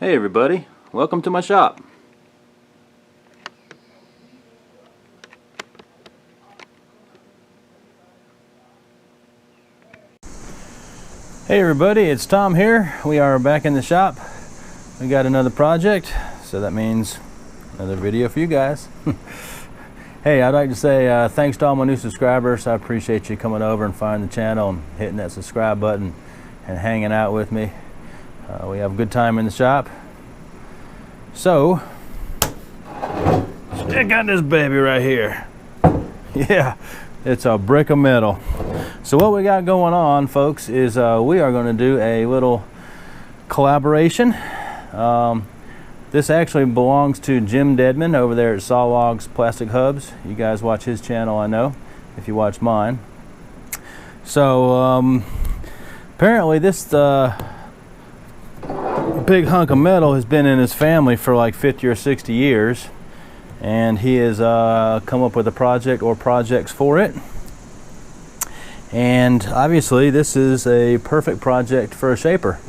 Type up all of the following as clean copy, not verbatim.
Hey everybody, welcome to my shop. Hey everybody, it's Tom here. We are back in the shop. We got another project, so that means another video for you guys. Hey, I'd like to say thanks to all my new subscribers. I appreciate you coming over and finding the channel and hitting that subscribe button and hanging out with me. We have a good time in the shop. So, check out this baby right here. Yeah, it's a brick of metal. So what we got going on, folks, is we are going to do a little collaboration. This actually belongs to Jim Deadman over there at Sawlogs Plastic Hubs. You guys watch his channel, I know, if you watch mine. So apparently this big hunk of metal has been in his family for like 50 or 60 years, and he has come up with a project or projects for it. And obviously this is a perfect project for a shaper,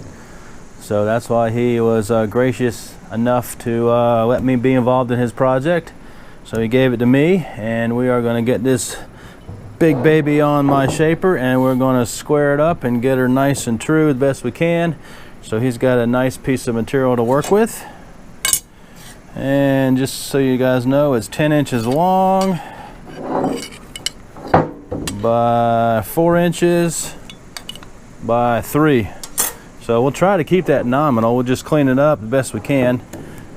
so that's why he was gracious enough to let me be involved in his project. So he gave it to me, and we are going to get this big baby on my shaper, and we're going to square it up and get her nice and true the best we can. So he's got a nice piece of material to work with, and just so you guys know, it's 10 inches long by 4 inches by 3. So we'll try to keep that nominal. We'll just clean it up the best we can,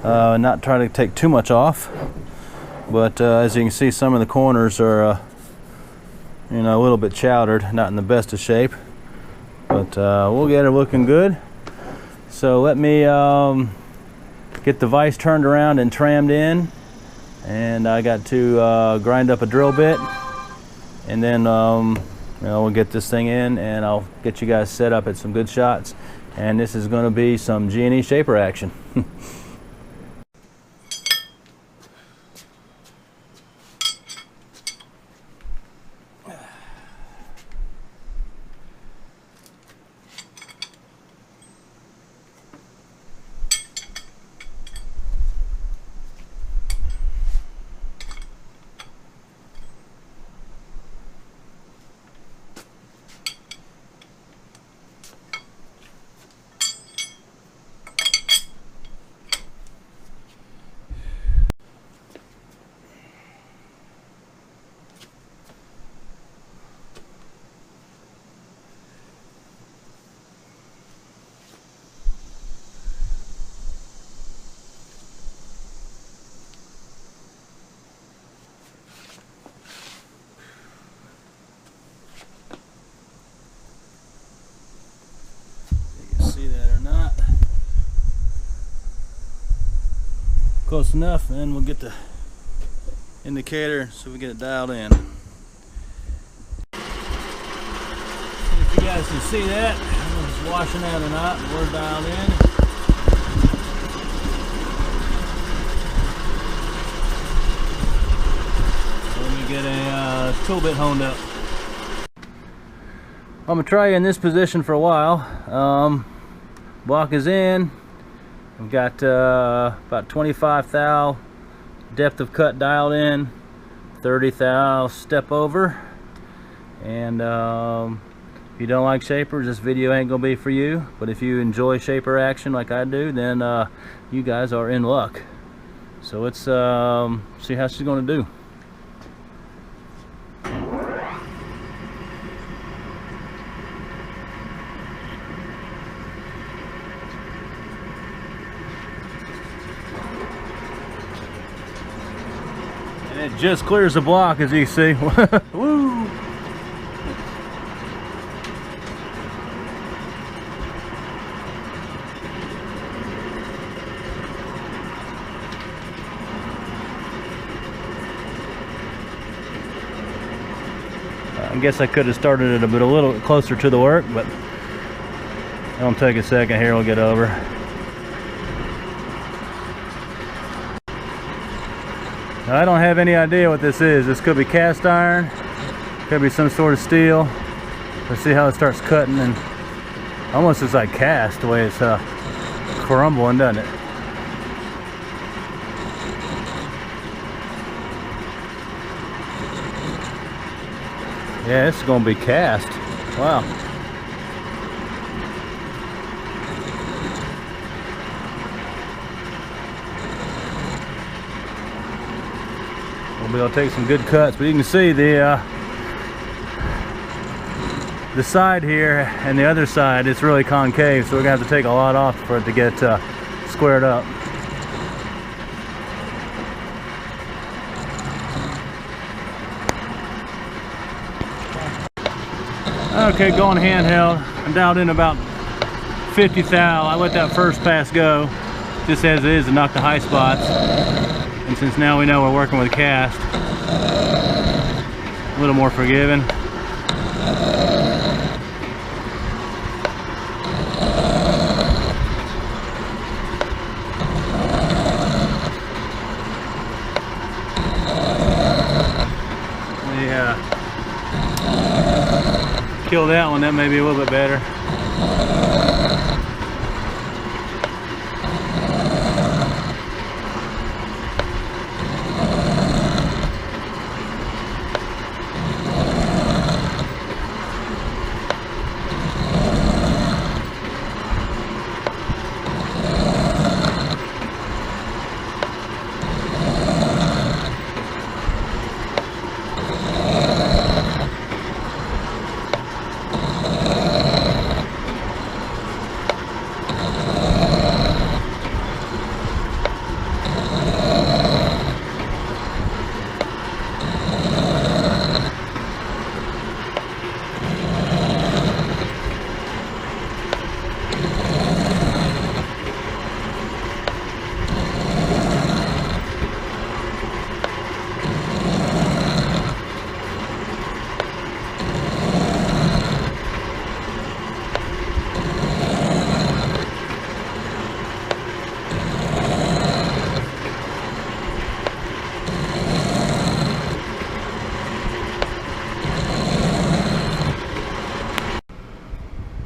not try to take too much off. But as you can see, some of the corners are you know, a little bit chowdered, not in the best of shape, but we'll get her looking good. So let me get the vise turned around and trammed in, and I got to grind up a drill bit, and then you know, we'll get this thing in, and I'll get you guys set up at some good shots. And this is going to be some G&E Shaper action. Close enough, and then we'll get the indicator so we get it dialed in. If you guys can see that, I don't know if it's washing out or not, but we're dialed in. So let me get a tool bit honed up. I'm gonna try you in this position for a while. Block is in. We've got about 25 thou depth of cut dialed in, 30 thou step over. And if you don't like shapers, this video ain't gonna be for you. But if you enjoy shaper action like I do, then you guys are in luck. So let's see how she's gonna do. It just clears the block, as you see. Woo! I guess I could have started it a little closer to the work, but it'll take a second here, we'll get over. Now, I don't have any idea what this is. This could be cast iron, could be some sort of steel. Let's see how it starts cutting, and almost looks like cast the way it's crumbling, doesn't it? Yeah, it's gonna be cast. Wow. We'll be able to take some good cuts, but you can see the side here and the other side, it's really concave, so we're gonna have to take a lot off for it to get squared up. Okay, going handheld. I'm dialed in about 50 thou. I let that first pass go just as it is to knock the high spots. And since now we know we're working with cast, a little more forgiving. Kill that one, that may be a little bit better.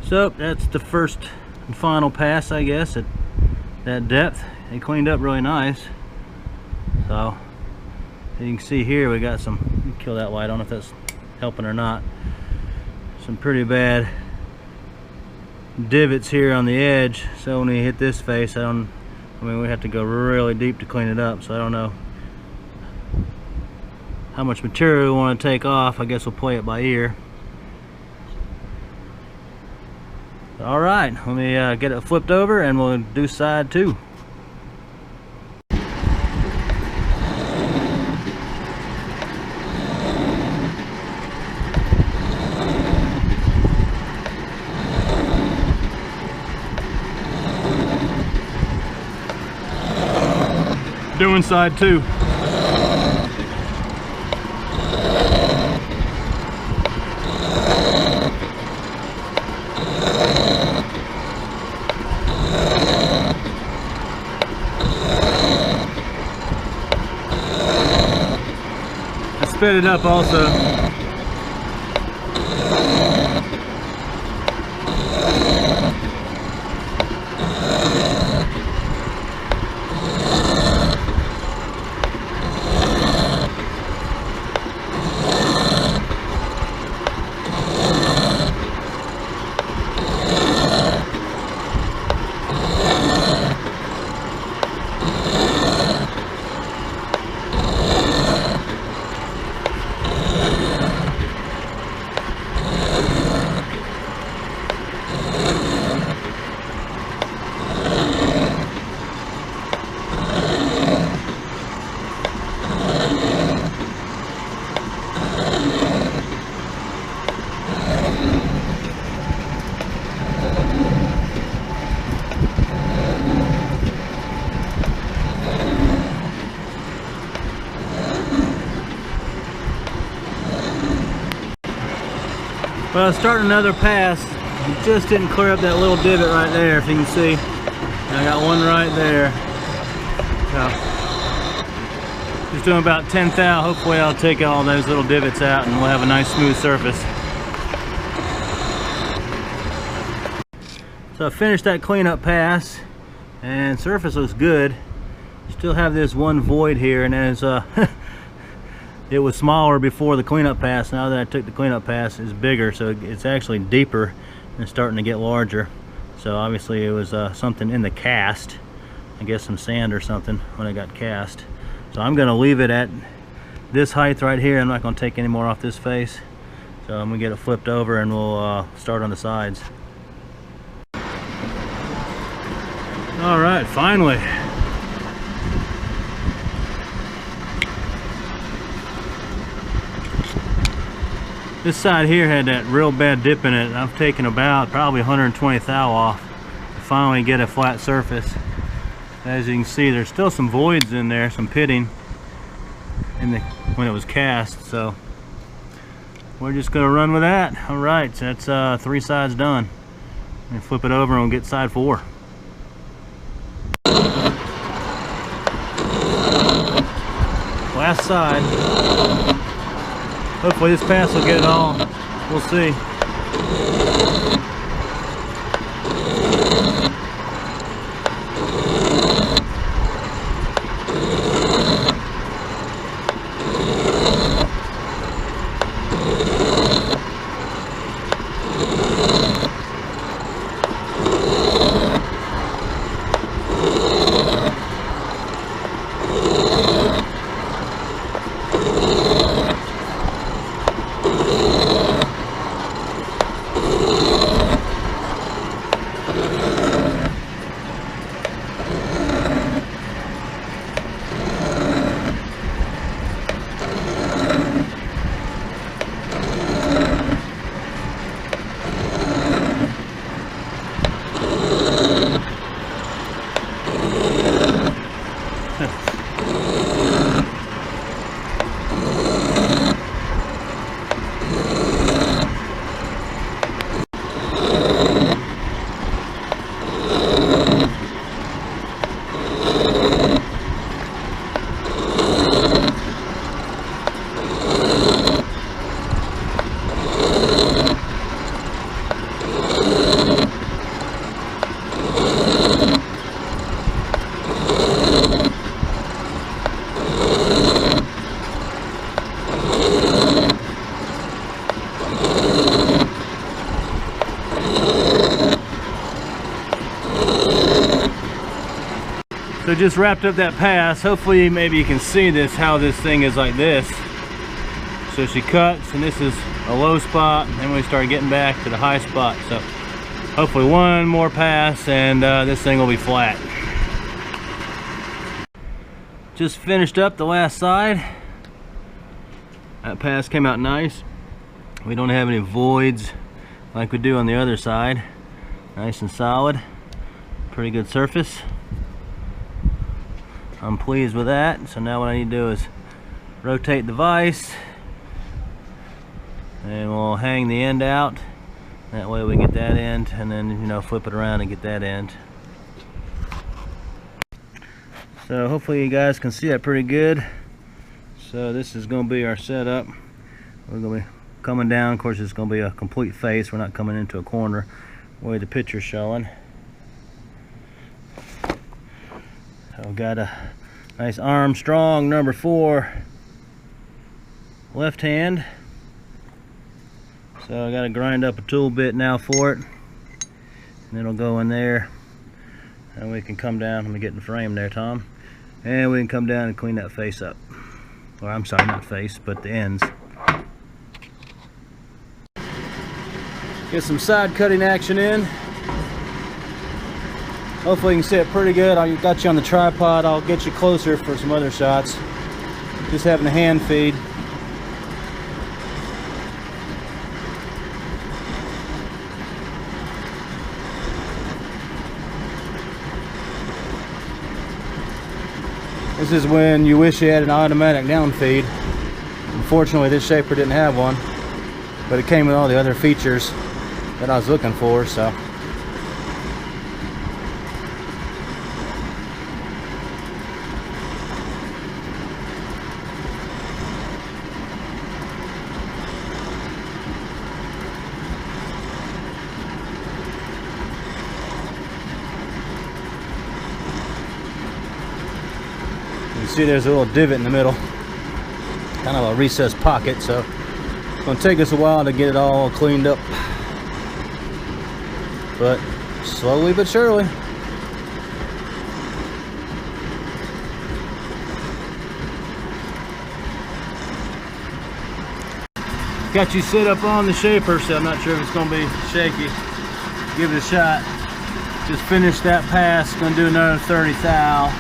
So that's the first and final pass, I guess, at that depth. They cleaned up really nice. So you can see here we got some, kill that light, I don't know if that's helping or not, some pretty bad divots here on the edge. So when we hit this face, I mean we have to go really deep to clean it up, so I don't know how much material we want to take off. I guess we'll play it by ear. All right, let me get it flipped over and we'll do side 2. Doing side 2. Sped it up also. Well, starting another pass, it just didn't clear up that little divot right there, if you can see. And I got one right there. So, just doing about 10 thou. Hopefully I'll take all those little divots out and we'll have a nice smooth surface. So I finished that cleanup pass. and surface looks good. Still have this one void here, and as it was smaller before the cleanup pass. Now that I took the cleanup pass, it's bigger, so it's actually deeper and starting to get larger. So obviously it was something in the cast, I guess some sand or something when it got cast. So I'm going to leave it at this height right here. I'm not going to take any more off this face. So I'm going to get it flipped over and we'll start on the sides. All right, finally. This side here had that real bad dip in it. I've taken about probably 120 thou off to finally get a flat surface. As you can see, there's still some voids in there, some pitting when it was cast. So we're just gonna run with that. All right, so that's 3 sides done. And flip it over and we'll get side 4. Last side. Hopefully this pass will get it all. We'll see. So just wrapped up that pass. Hopefully maybe you can see this, how this thing is like this. So she cuts and this is a low spot, and then we start getting back to the high spot. So hopefully one more pass and this thing will be flat. Just finished up the last side. That pass came out nice. We don't have any voids like we do on the other side. Nice and solid. Pretty good surface. I'm pleased with that. So now what I need to do is rotate the vise and we'll hang the end out. That way we get that end, and then, you know, flip it around and get that end. So hopefully you guys can see that pretty good. So this is going to be our setup. We're going to be coming down. Of course, it's going to be a complete face. We're not coming into a corner the way the picture's showing. So we've got a nice Armstrong number 4 left hand. So I got to grind up a tool bit now for it, and it'll go in there, and we can come down. Let me get in the frame there, Tom, and we can come down and clean that face up. Or I'm sorry, not face, but the ends. Get some side cutting action in. Hopefully you can see it pretty good. I got you on the tripod. I'll get you closer for some other shots. Just having a hand feed. This is when you wish you had an automatic down feed. Unfortunately, this shaper didn't have one, but it came with all the other features that I was looking for, so. see there's a little divot in the middle, kind of a recessed pocket, so it's gonna take us a while to get it all cleaned up, but slowly but surely. Got you set up on the shaper, so I'm not sure if it's gonna be shaky. Give it a shot. Just finished that pass, gonna do another 30 thou.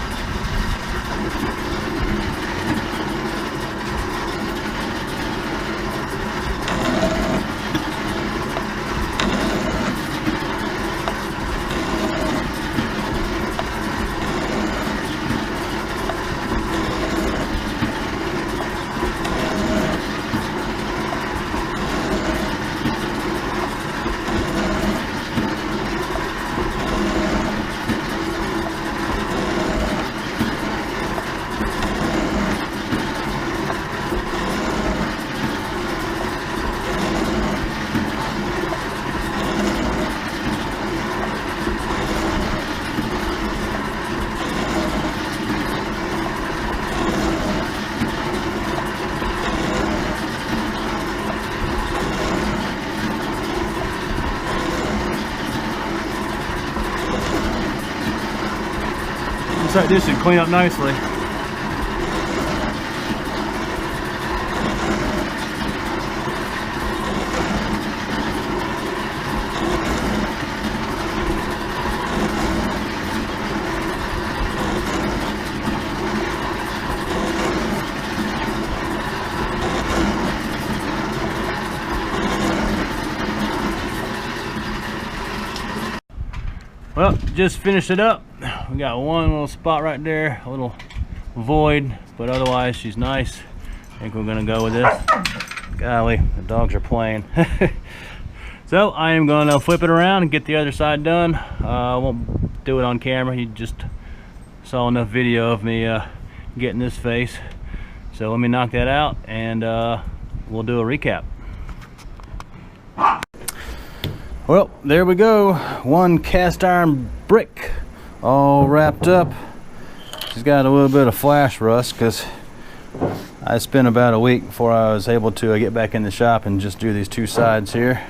Looks like this should clean up nicely. Well, just finished it up. We got one little spot right there, a little void, but otherwise she's nice. I think we're gonna go with this. Golly, the dogs are playing. So I am gonna flip it around and get the other side done. I won't do it on camera. You just saw enough video of me getting this face. So let me knock that out and we'll do a recap. Well, there we go. One cast iron brick all wrapped up. She's got a little bit of flash rust because I spent about a week before I was able to get back in the shop and just do these two sides here.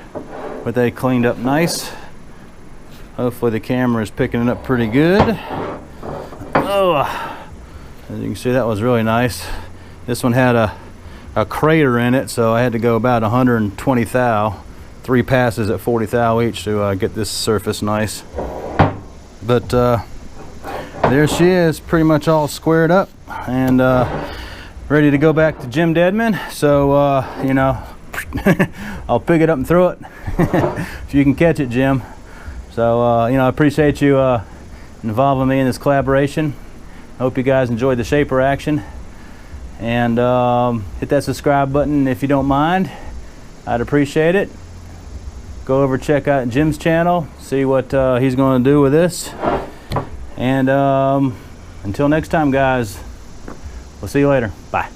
But they cleaned up nice. Hopefully the camera is picking it up pretty good. Oh, as you can see, that was really nice. This one had a crater in it, so I had to go about 120 thou. 3 passes at 40 thou each to get this surface nice. But there she is, pretty much all squared up and ready to go back to Jim Deadman. So you know, I'll pick it up and throw it if you can catch it, Jim. So you know, I appreciate you involving me in this collaboration. I hope you guys enjoyed the shaper action, and hit that subscribe button if you don't mind. I'd appreciate it. Go over, check out Jim's channel, see what he's going to do with this. And until next time, guys, we'll see you later. Bye.